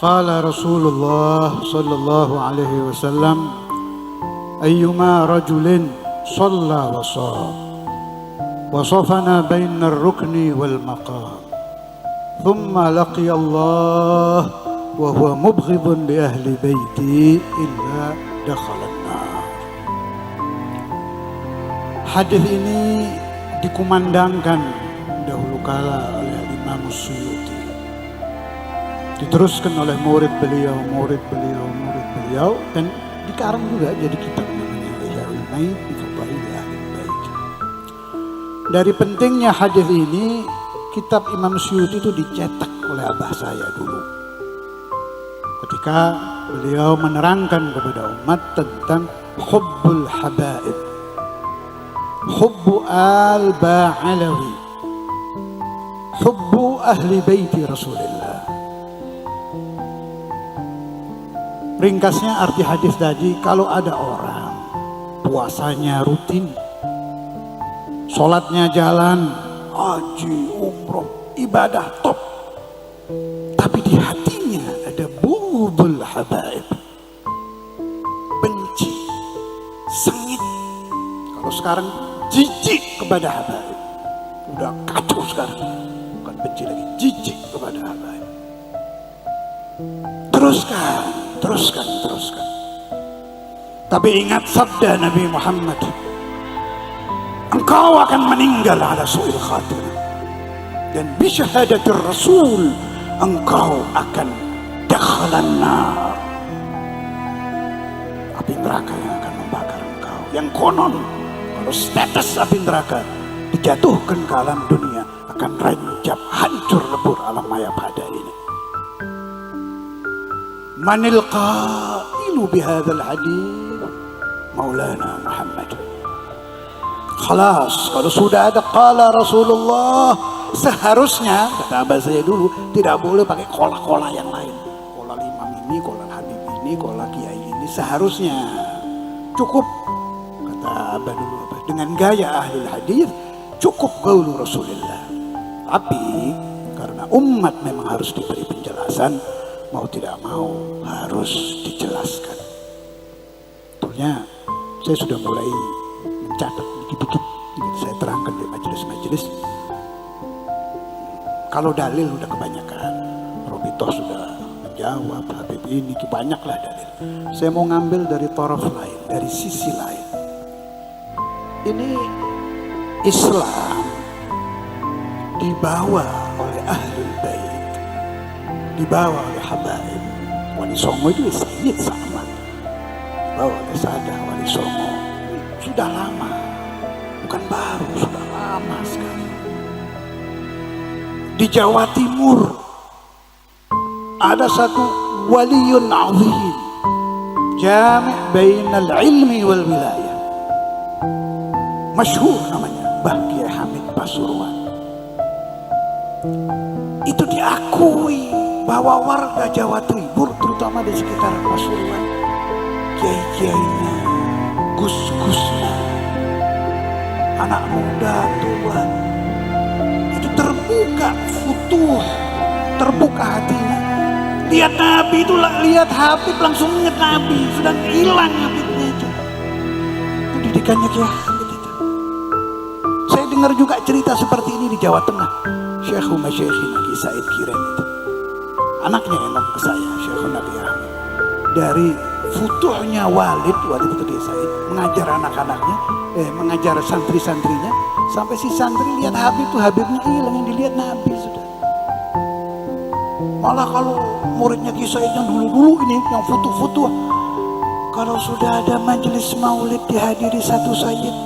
Qala Rasulullah sallallahu alaihi wasallam, ayyuma rajulin shalla wa sham wa safana bainar rukni wal maqam thumma laqiya Allah wa huwa mubghidun li ahli baiti illa dakhala an-nar. Hadis ini dikumandangkan dahulu kala oleh Imam Suyuti, diteruskan oleh murid beliau, dan dikarang juga jadi kitab namanya Ihya'ul Mayyit bi Fadail Ahlil Bait. Dari pentingnya hadis ini, kitab Imam Suyuti itu dicetak oleh abah saya dulu, ketika beliau menerangkan kepada umat tentang hubbul habaib, hubbu al-Ba'alawi, hubbu ahli baiti Rasulullah. Ringkasnya arti hadis tadi, kalau ada orang puasanya rutin, sholatnya jalan, haji, umroh, ibadah top, tapi di hatinya ada bughdul habaib, benci, sengit. Kalau sekarang jijik kepada habaib, udah kacau sekarang, bukan benci lagi, jijik kepada habaib. Teruskan. Tapi ingat sabda Nabi Muhammad, engkau akan meninggal ala su'il khatimah, dan bisyahadatir Rasul engkau akan dakhalan nar, api neraka yang akan membakar engkau, yang konon kalau status api neraka dijatuhkan ke alam dunia akan rancap, hancur lebur alam maya pada ini. Manil qailu bihadzal hadits Maulana Muhammad. Khalas, kalau sudah ada qala Rasulullah, seharusnya kata abah saya dulu, tidak boleh pakai kola-kola yang lain, kola imam ini, kola habib ini, kola kiai ini. Seharusnya cukup, kata abah dulu, dengan gaya ahli hadis cukup qaulu Rasulullah. Tapi karena umat memang harus diberi penjelasan, mau tidak mau harus dijelaskan. Betulnya saya sudah mulai mencatat dikit-dikit, saya terangkan di majelis-majelis. Kalau dalil udah kebanyakan, Robitoh sudah menjawab, Habib ini banyaklah dalil. Saya mau ngambil dari taraf lain, dari sisi lain. Ini Islam dibawa oleh Ahlul Bait, dibawa oleh habaib. Wali Songo itu Sayyid sama, dibawa oleh Sadah Wali Songo. Sudah lama, bukan baru, sudah lama sekali. Di Jawa Timur ada satu waliyun azim, jami' bainal ilmi wal wilayah, masyhur namanya Mbah Kiai Hamid Pasuruan. Itu diakui bahwa warga Jawa Timur, terutama di sekitar Pasuruan, kiai-kiainya, gus-gusnya, anak muda, tua, itu terbuka futuh, terbuka hatinya. Lihat Nabi itu, lihat Habib langsung ingat Nabi, sudah hilang Habibnya itu. Pendidikannya Kiai Hamid itu. Saya dengar juga cerita seperti ini di Jawa Tengah. Syekhul Masyaikhina Ki Said Kiren itu, anaknya emang ke saya, Syekhul Nabi Ahmad. Dari futuhnya Walid itu dia Said, mengajar anak-anaknya, mengajar santri-santrinya, sampai si santri lihat Habib tuh, Habibnya hilang, yang dilihat Nabi sudah. Malah kalau muridnya Ki Said yang dulu-dulu ini, yang futuh-futuh, kalau sudah ada majelis maulid dihadiri satu sayyid,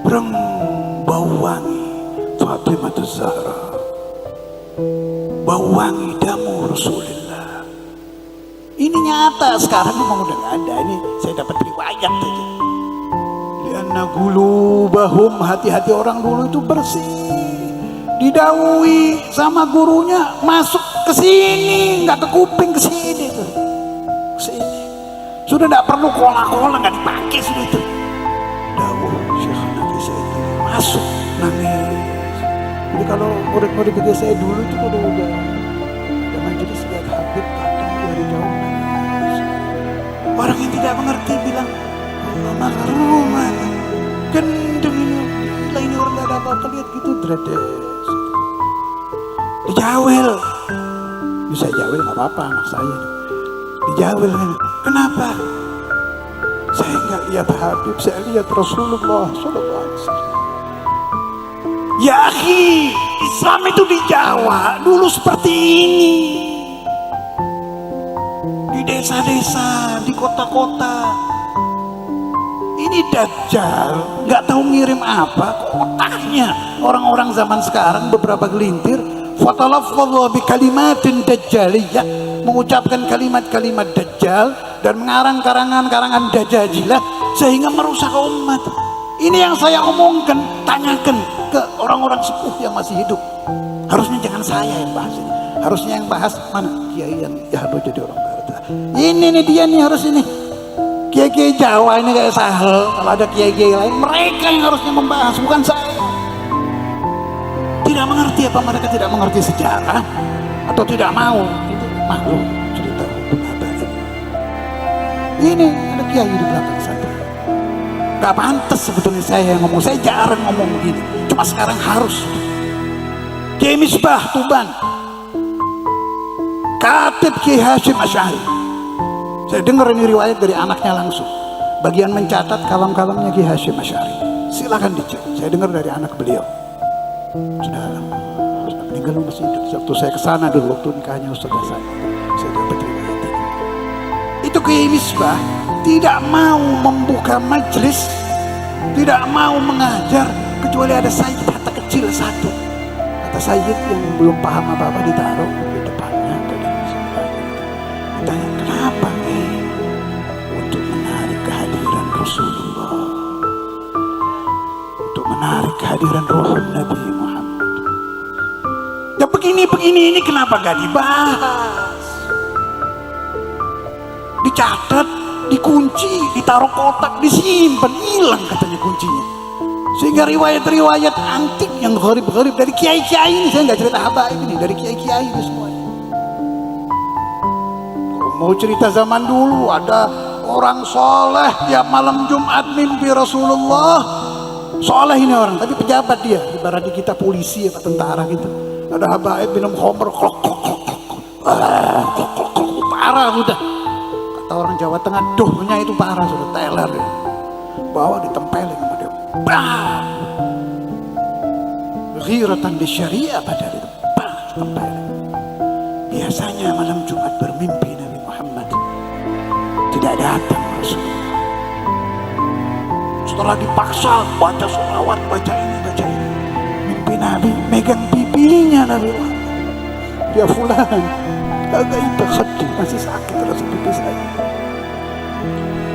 breng, bau wangi Fatimah Zahra, bau wangi damu Rasulullah. Ini nyata, sekarang memang udah gak ada. Ini saya dapat riwayat aja. Lianna qulubahum, hati-hati orang dulu itu bersih, didawui sama gurunya, masuk ke sini, nggak ke kuping, ke sini tuh, ke sini. Sudah nggak perlu kola-kola, nggak dipakai sudah itu. Dawuh Syekh Nabi saya masuk nangis. Jadi kalau murid-murid saya dulu itu udah majelis lihat Habib datang Orang yang tidak mengerti bilang, Allah mahruman, gendeng ini, gila ini orang gak ada apa-apa, lihat gitu, dredes. Dijawel, bisa jawel gak apa-apa anak saya. Dijawel, kenapa? Saya nggak lihat Habib, saya lihat Rasulullah SAW. Ya akhi, Islam itu di Jawa dulu seperti ini. Di desa-desa, di kota-kota. Ini Dajjal, nggak tahu ngirim apa, otaknya. Orang-orang zaman sekarang beberapa gelintir, fatalaffadhu bi kalimatin dajjaliyah, mengucapkan kalimat-kalimat Dajjal dan mengarang karangan-karangan Dajajilah sehingga merusak umat. Ini yang saya omongkan, tanyakan ke orang-orang sepuh yang masih hidup. Harusnya jangan saya yang bahas ini. Harusnya yang bahas mana kiai yang jahado jadi orang barat. Ini nih dia nih harus ini. Kiai-kiai Jawa ini kayak Sahel. Kalau ada kiai-kiai lain, mereka yang harusnya membahas, bukan saya. Tidak mengerti apa mereka tidak mengerti sejarah atau tidak mau? Itu makhluk cerita hukum adat. Ini ada kiai di belakang sana. Gak pantas sebetulnya saya yang ngomong, saya jarang ngomong begini, cuma sekarang harus. Kiai Misbah Tuban, Katib Kiai Hasyim Asy'ari. Saya dengar ini riwayat dari anaknya langsung, bagian mencatat kalam-kalamnya Kiai Hasyim Asy'ari. Silakan dicek, saya dengar dari anak beliau. Sudah meninggal masih hidup. Waktu saya kesana dulu, waktu nikahnya Ustaz Hasan, saya dapat riwayat ini. Itu Kiai Misbah tidak mau membuka majelis, tidak mau mengajar kecuali ada sayyid hatta kecil satu. Kata sayyid yang belum paham apa-apa ditaruh di depannya atau di sebelahnya. Ditanya, kenapa? Untuk menarik kehadiran Rasulullah, untuk menarik kehadiran Ruh Nabi Muhammad. Ya begini-begini ini kenapa gak dibahas? Dicatat, dikunci, ditaruh kotak, disimpan, hilang katanya kuncinya. Sehingga riwayat-riwayat antik yang gharib-gharib dari kiai-kiai ini, saya nggak cerita habaib ini, dari kiai-kiai ini semuanya. Mau cerita zaman dulu, ada orang soleh tiap malam Jumat mimpi Rasulullah. Soleh ini orang, tapi pejabat dia, ibarat di kita polisi apa tentara gitu. Ada habaib minum khamr, parah udah. Orang Jawa Tengah, dohnya itu parah, sudah teler ya. Bawa ditempelin sama dia, bang, ghiratan di syariah padahal itu, bang, tempelin. Biasanya malam Jumat bermimpi Nabi Muhammad, tidak datang Rasulullah. Setelah dipaksa baca sholawat, baca ini, mimpi Nabi megang pipinya Nabi Muhammad. Ya fulan, agak itu khadu, masih sakit terasa pipi saya.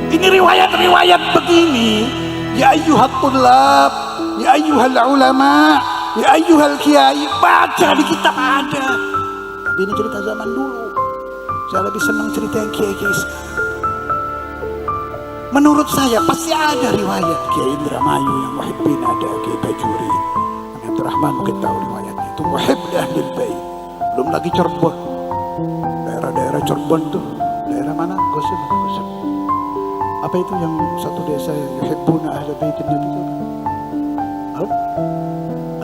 Ini riwayat-riwayat begini. Ya ayyuhat tullab, ya ayyuhal ulama, ya ayyuhal kiai, baca di kitab ada. Tapi ini cerita zaman dulu. Saya lebih senang cerita yang kiai-kiai sekarang. Menurut saya pasti ada riwayat Kiai Indramayu yang muhibbin, ada Kiai Bajuri, Abdul Rahman mungkin tahu riwayatnya. Itu muhibb li ahlil bait. Belum lagi Cirebon. Daerah-daerah Cirebon tuh, daerah mana? Gosip. Apa itu yang satu desa yang yuhibbuna ahli baitin Nabi itu?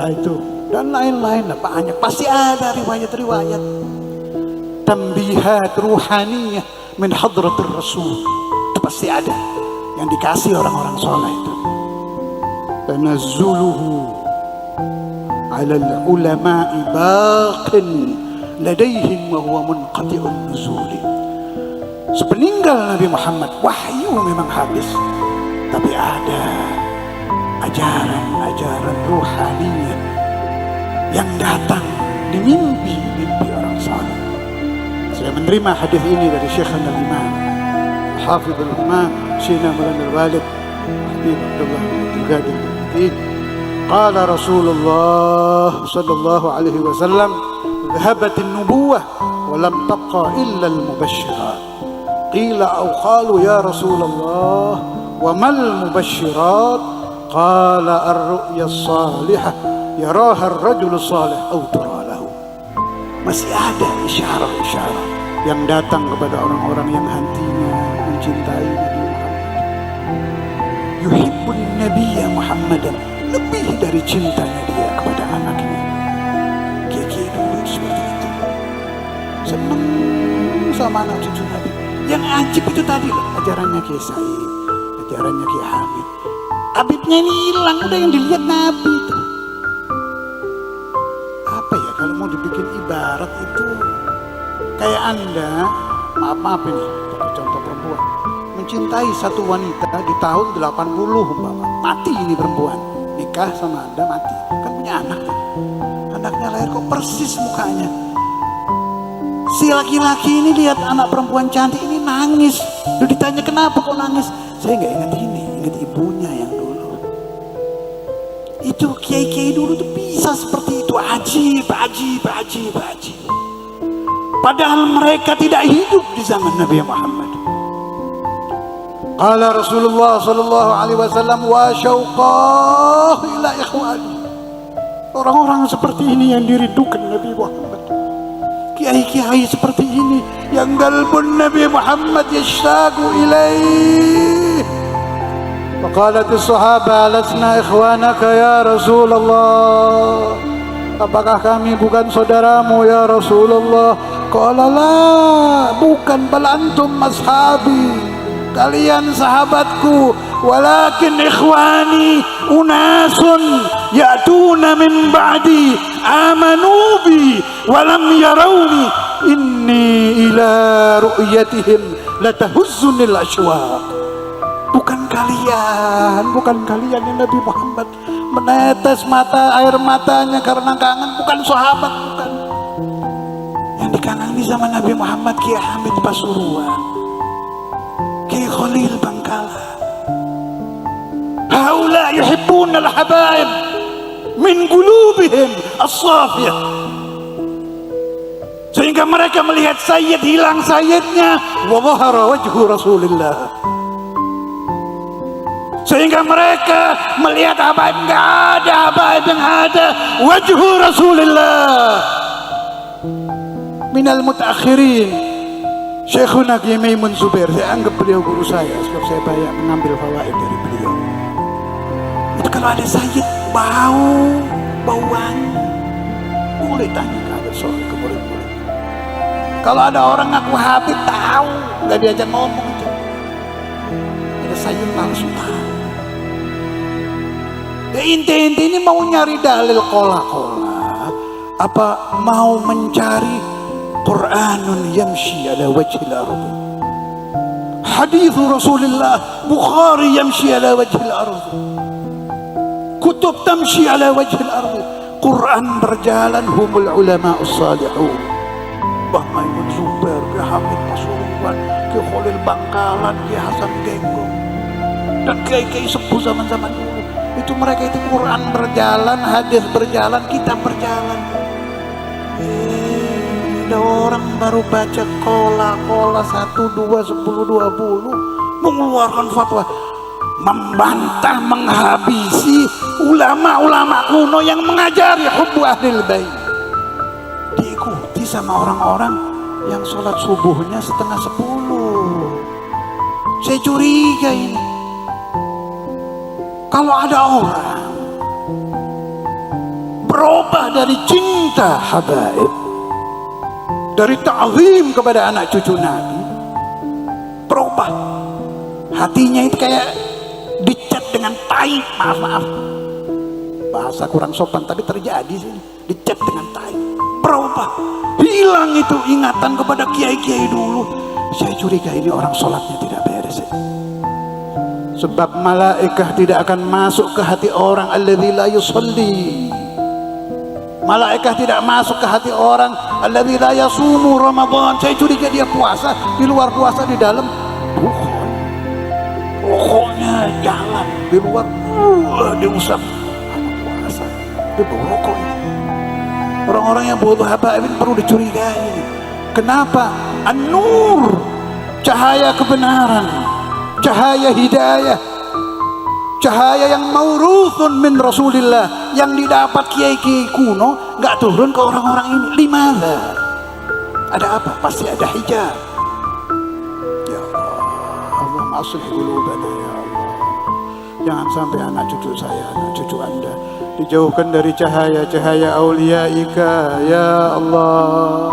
Itu dan lain-lain lah, banyak. Pasti ada riwayat-riwayat tambihat ruhaniyah min hadratir Rasul. Itu pasti ada yang dikasih orang-orang soleh itu. Tanazzuluhu 'ala al-ulama'i baqin ladaihim wa huwa munqati'un nuzuli. Sepeninggal Nabi Muhammad, wahyu memang habis, tapi ada ajaran-ajaran ruhaniyah yang datang di mimpi-mimpi orang saleh. Saya menerima hadis ini dari Syekh al-Imam Hafidh al-Imam Syina Maulana al-Walid Habib Abdullah bin Qadir bin Qala Rasulullah sallallahu alaihi wasallam, dhahabat an-nubuwah wa lam tabqa illa al-mubasysyirat. Qila aw qalu ya Rasulullah wa mal mubasysyirat? Qala ar-ru'ya as-salihah yaraha ar-rajulu salih aw tara lahu. Masih ada isyarat-isyarat yang datang kepada orang-orang yang hatinya mencintai Nabi Muhammad. Yuhibbun Nabiyya Muhammadan, lebih dari cintanya dia kepada anaknya. Kiai dulu seperti itu, seneng sama anak cucu Nabi. Yang ajib itu tadi loh, ajarannya Kiai Said, ajarannya Kiai Hamid. Habibnya ini hilang, udah yang dilihat Nabi itu. Apa ya kalau mau dibikin ibarat itu, kayak Anda, maaf ini, contoh perempuan, mencintai satu wanita di tahun 80 umpama, mati ini perempuan, nikah sama Anda mati, kan punya anak, anaknya lahir kok persis mukanya. Si laki-laki ini lihat anak perempuan cantik ini nangis. Lalu ditanya kenapa kok nangis? Saya nggak ingat ini, ingat ibunya yang dulu. Itu kiai-kiai dulu tuh bisa seperti itu, ajib. Padahal mereka tidak hidup di zaman Nabi Muhammad. Qala Rasulullah sallallahu alaihi wasallam wa syauqah ila ikhwani. Orang-orang seperti ini yang dirindukan Nabi Muhammad. Kiai-kiai seperti ini yang qalbun Nabi Muhammad yashtaqu ilaih. Faqalat as-sahabah lasna ikhwanaka ya Rasulullah. Apakah kami bukan saudaramu ya Rasulullah? Qala la, bukan, bal antum ashabi, kalian sahabatku, walakin ikhwani unasun ya'tuna min ba'di amanu bi walam yarawni inni ila ru'yatihim latahuzzunil ashwaq. Bukan kalian yang Nabi Muhammad menetes air matanya karena kangen, bukan sahabat, bukan. Yang dikangenin sama Nabi Muhammad Kiai Hamid Pasuruan, Kiai Khalil Bangkalan. Haula yuhibbuna al-habaib min qulubihim as-safiyah. Sehingga mereka melihat Sayyid, hilang Sayyidnya, wa dhahara wajhu Rasulillah. Sehingga mereka melihat habaib, enggak ada habaib, yang ada wajhu Rasulillah. Minal mutaakhirin Syekhuna Kiai Maimun Zubair, saya anggap beliau guru saya sebab saya banyak mengambil fawaid dari beliau. Itu kalau ada Sayyid bau wangi, boleh tanya ke Habib Soleh, ke murid-murid. Kalau ada orang ngaku Habib, tahu, nggak diajak ngomong itu. Ada Sayyid langsung tahu. Ya, inti ini mau nyari dalil kola-kola, apa mau mencari Quranun yamshi ala wajhil ardi, hadits Rasulullah Bukhari yamshi ala wajhil ardi, kutub tamshi ala wajhil ardi, Quran berjalan, humul ulama as-salihun. Mbah Maimun Zubair, Kiai Hamid Pasuruan, Kiai Khalil Bangkalan, Kiai Hasan Genggong, dan kiai-kiai sepuh zaman-zaman dulu. Itu mereka itu Quran berjalan, hadis berjalan, kitab berjalan. Ada orang baru baca kola 1, 2, 10, 20 mengeluarkan fatwa membantah, menghabisi ulama-ulama kuno yang mengajari hubbu ahlil bait. Diikuti sama orang-orang yang sholat subuhnya 9:30. Saya curiga ini. Kalau ada orang berubah dari cinta habaib, dari ta'zim kepada anak cucu Nabi, berubah hatinya itu kayak dicat dengan tai, maaf bahasa kurang sopan tapi terjadi sih, dicat dengan tai, berubah, hilang itu ingatan kepada kiai-kiai dulu. Saya curiga ini orang sholatnya tidak beres. Sebab malaikah tidak akan masuk ke hati orang alladzi la yusalli. Malaikah tidak masuk ke hati orang alladzi la yasumu Ramadan. Saya curiga dia puasa, di luar puasa, di dalam bukan. Rokoknya jalan, di luar diusap. Puasa, dia berokok. Orang-orang yang butuh habaib ini perlu dicurigai. Kenapa? An-nur, cahaya kebenaran, cahaya hidayah, cahaya yang mauruthun min Rasulillah, yang didapat kiai-kiai kuno nggak turun ke orang-orang ini. Limadha? Ada apa? Pasti ada hijab. Ya Allah, aslih qulubana ya Allah. Jangan sampai anak cucu saya, anak cucu Anda dijauhkan dari cahaya-cahaya auliaika ya Allah.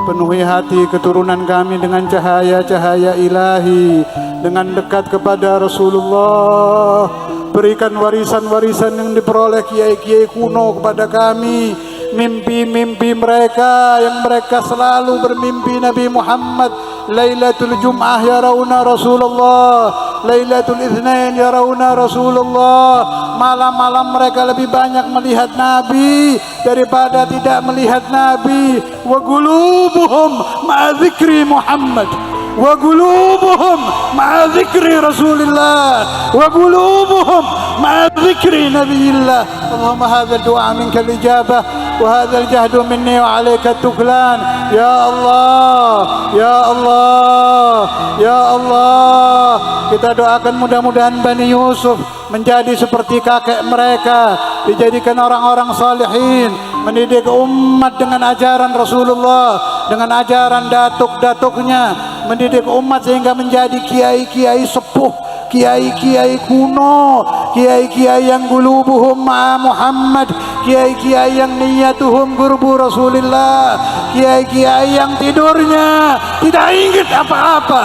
Penuhi hati keturunan kami dengan cahaya-cahaya ilahi, dengan dekat kepada Rasulullah. Berikan warisan-warisan yang diperoleh kiai-kiai kuno kepada kami, mimpi-mimpi mereka yang mereka selalu bermimpi Nabi Muhammad. Lailatul Jum'ah yarawna Rasulullah, Lailatul Itsnain yarawna Rasulullah. Malam-malam mereka lebih banyak melihat Nabi daripada tidak melihat Nabi. Wa qulubuhum ma'a dzikri Muhammad, wa qulubuhum ma'a dzikri Rasulillah, wa qulubuhum ma'a dzikri Nabiyillah. Allahumma hadha du'a minka al-ijabah wa hadha al-jahdu minni wa 'alaika at-tuklan. Ya Allah, ya Allah, ya Allah. Kita doakan mudah-mudahan Bani Yusuf menjadi seperti kakek mereka, dijadikan orang-orang salihin, mendidik umat dengan ajaran Rasulullah, dengan ajaran datuk-datuknya, mendidik umat sehingga menjadi kiai-kiai sepuh, kiai-kiai kuno, kiai-kiai yang qulubuhum ma'a Muhammad, kiai-kiai yang niyatuhum qurbu Rasulillah, kiai-kiai yang tidurnya tidak ingat apa-apa.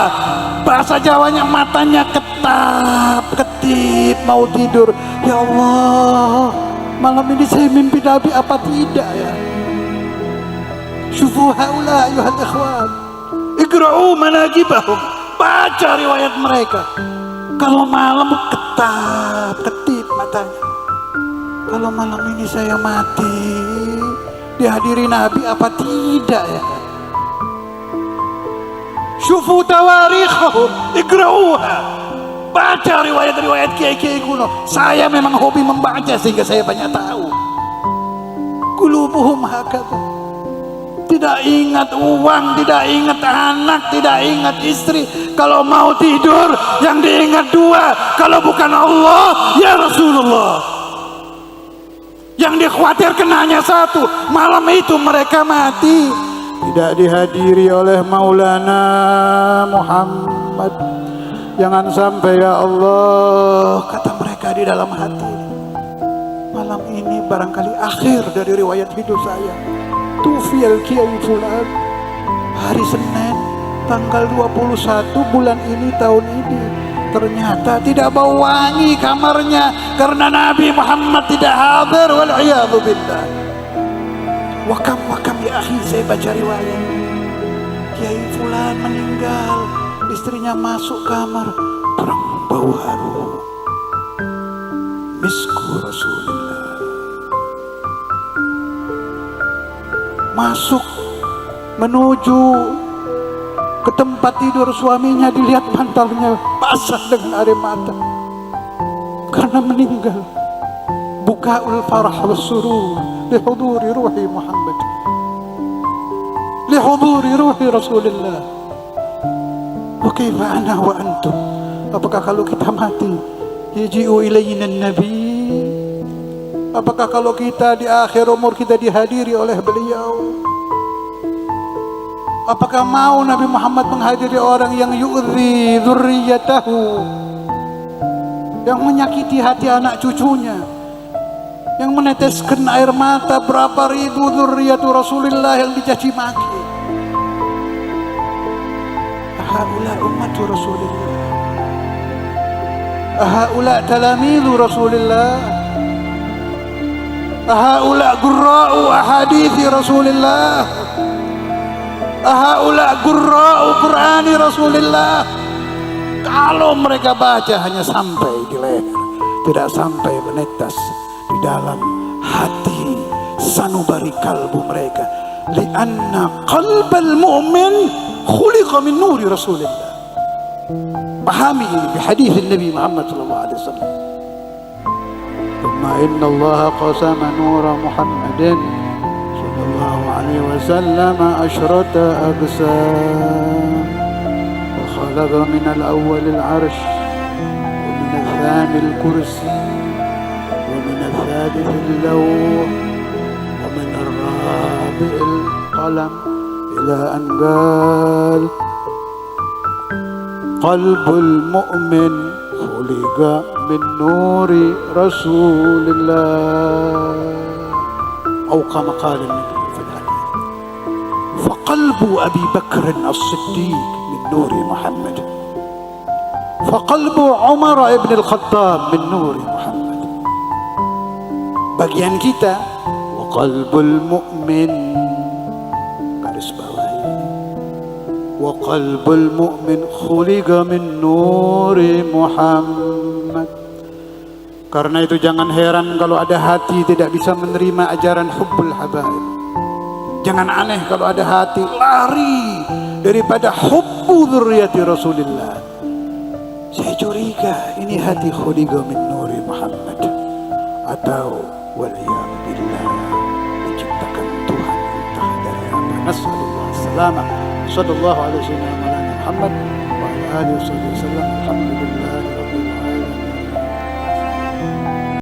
Bahasa Jawanya matanya ketip mau tidur. Ya Allah, malam ini saya mimpi Nabi apa tidak ya? Syufu haula ayuhal ikhwan, iqra'u manaqibahum, baca riwayat mereka. Kalau malam ketip matanya. Kalau malam ini saya mati dihadiri Nabi apa tidak ya? Syufu tawarikhahum, iqra'uha, baca riwayat-riwayat kiai-kiai kuno. Saya memang hobi membaca sehingga saya banyak tahu. Qulubuhum hakadha, tidak ingat uang, tidak ingat anak, tidak ingat istri. Kalau mau tidur yang diingat dua, kalau bukan Allah ya Rasulullah. Yang dikhawatirkan hanya satu, malam itu mereka mati tidak dihadiri oleh Maulana Muhammad. Jangan sampai ya Allah, kata mereka di dalam hati, malam ini barangkali akhir dari riwayat hidup saya. Tufiyal Kiai Fulan hari Senin tanggal 21 bulan ini tahun ini. Ternyata tidak bau wangi kamarnya karena Nabi Muhammad tidak hadir. Wal'iyadu billah. Wakam ya akhi, saya baca riwayat Kiai Fulan meninggal, istrinya masuk kamar, kurang bau harum misku Rasulullah. Masuk menuju ke tempat tidur suaminya, dilihat bantalnya basah dengan air mata karena meninggal. Bukaul farah was surur li huduri ruhi Muhammad, li huduri ruhi Rasulullah. Wa kaifa ana wa antum? Apakah kalau kita mati yaji'u ilayna nabi? Apakah kalau kita di akhir umur kita dihadiri oleh beliau? Apakah mau Nabi Muhammad menghadiri orang yang yu'dhi dzurriyyatahu, yang menyakiti hati anak cucunya, yang meneteskan air mata berapa ribu dzurriyyatu Rasulullah yang dicaci maki? Haula ummatu Rasulillah, haula talamidu Rasulillah, haula qurra'u ahadithi Rasulillah, haula qurra'u Qur'ani Rasulillah. Kalau mereka baca hanya sampai di leher, tidak sampai menetes di dalam hati sanubari kalbu mereka. Lianna qalbal mu'min khuliqa min nuri Rasulillah. Pahami ini di hadis Nabi Muhammad sallallahu alaihi wasallam. Thumma inna Allah qasama nura Muhammadin sallallahu alaihi wasallam ashrata aqsam. وخلق من الأول العرش ومن الثاني الكرسي ومن الثالث اللوح ومن الرابع القلم إلى أن qalbul mu'min khuliqa min nuri Rasulillah. Atau kama qala Nabi fil hadits, fa qalbu Abi Bakr as-Siddiq min nuri Muhammad, fa qalbu Umar ibn al-Khattab min nuri Muhammad. Bagian kita, wa qalbul mu'min, garis bawahi, wa qalbul mu'min khuliqa min nuri Muhammad. Karena itu jangan heran kalau ada hati tidak bisa menerima ajaran hubbul habaib. Jangan aneh kalau ada hati lari daripada hubbu dzurriyyati Rasulillah. Saya curiga ini hati khuliqa min nuri Muhammad, atau waliyadu billah diciptakan Tuhan entah dari apa. Nasallallahu salamah. Sallallahu alaihi wasallam Muhammad wa ala alihi wasallam.